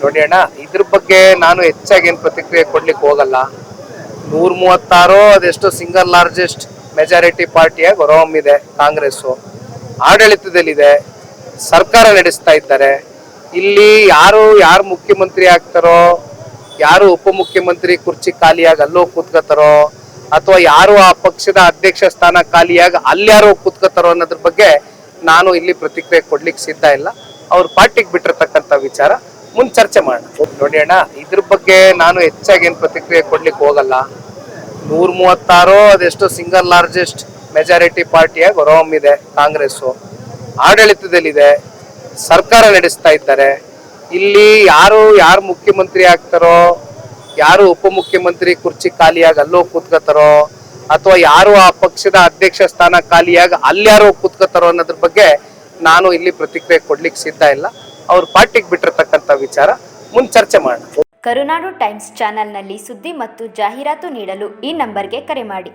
ನೋಡಿ ಅಣ್ಣ, ಇದ್ರ ಬಗ್ಗೆ ನಾನು ಹೆಚ್ಚಾಗಿ ಏನು ಪ್ರತಿಕ್ರಿಯೆ ಕೊಡ್ಲಿಕ್ಕೆ ಹೋಗಲ್ಲ. 136 ಅದೆಷ್ಟು ಸಿಂಗಲ್ ಲಾರ್ಜೆಸ್ಟ್ ಮೆಜಾರಿಟಿ ಪಾರ್ಟಿಯಾಗಿ ಹೊರಹೊಮ್ಮಿದೆ ಕಾಂಗ್ರೆಸ್ಸು, ಆಡಳಿತದಲ್ಲಿದೆ, ಸರ್ಕಾರ ನಡೆಸ್ತಾ ಇದ್ದಾರೆ. ಇಲ್ಲಿ ಯಾರು ಮುಖ್ಯಮಂತ್ರಿ ಆಗ್ತಾರೋ, ಯಾರು ಉಪಮುಖ್ಯಮಂತ್ರಿ ಕುರ್ಚಿ ಖಾಲಿಯಾಗಿ ಅಲ್ಲೋ ಕೂತ್ಕೋತಾರೋ, ಅಥವಾ ಯಾರು ಆ ಪಕ್ಷದ ಅಧ್ಯಕ್ಷ ಸ್ಥಾನ ಖಾಲಿಯಾಗಿ ಅಲ್ಯಾರೋ ಕೂತ್ಕೋತಾರೋ ಅನ್ನೋದ್ರ ಬಗ್ಗೆ ನಾನು ಇಲ್ಲಿ ಪ್ರತಿಕ್ರಿಯೆ ಕೊಡ್ಲಿಕ್ಕೆ ಸಿದ್ಧ ಇಲ್ಲ. ಅವ್ರ ಪಾರ್ಟಿಗೆ ಬಿಟ್ಟಿರ್ತಕ್ಕಂಥ ವಿಚಾರ ಮುಂದೆ ಚರ್ಚೆ ಮಾಡೋಣ. ನೋಡಿ ಅಣ್ಣ, ಇದ್ರ ಬಗ್ಗೆ ನಾನು ಹೆಚ್ಚಾಗಿ ಏನು ಪ್ರತಿಕ್ರಿಯೆ ಕೊಡ್ಲಿಕ್ಕೆ ಹೋಗಲ್ಲ. 136 ಅದೆಷ್ಟು ಸಿಂಗಲ್ ಲಾರ್ಜೆಸ್ಟ್ ಮೆಜಾರಿಟಿ ಪಾರ್ಟಿಯಾಗಿ ಹೊರಹೊಮ್ಮಿದೆ ಕಾಂಗ್ರೆಸ್ಸು, ಆಡಳಿತದಲ್ಲಿದೆ, ಸರ್ಕಾರ ನಡೆಸ್ತಾ ಇದ್ದಾರೆ. ಇಲ್ಲಿ ಯಾರು ಮುಖ್ಯಮಂತ್ರಿ ಆಗ್ತಾರೋ, ಯಾರು ಉಪಮುಖ್ಯಮಂತ್ರಿ ಕುರ್ಚಿ ಖಾಲಿಯಾಗಿ ಅಲ್ಲೋ ಕೂತ್ಕೋತಾರೋ, ಅಥವಾ ಯಾರು ಆ ಪಕ್ಷದ ಅಧ್ಯಕ್ಷ ಸ್ಥಾನ ಖಾಲಿಯಾಗಿ ಅಲ್ಯಾರೋ ಕೂತ್ಕೋತಾರೋ ಅನ್ನೋದ್ರ ಬಗ್ಗೆ ನಾನು ಇಲ್ಲಿ ಪ್ರತಿಕ್ರಿಯೆ ಕೊಡ್ಲಿಕ್ಕೆ ಸಿದ್ಧ ಇಲ್ಲ. ಅವ್ರ ಪಾರ್ಟಿಗೆ ಬಿಟ್ಟಿರ್ತಕ್ಕಂಥ ವಿಚಾರ ಮುಂದೆ ಚರ್ಚೆ ಮಾಡೋಣ. ಕರುನಾಡು ಟೈಮ್ಸ್ ಚಾನೆಲ್ನಲ್ಲಿ ಸುದ್ದಿ ಮತ್ತು ಜಾಹೀರಾತು ನೀಡಲು ಈ ನಂಬರ್ಗೆ ಕರೆ ಮಾಡಿ.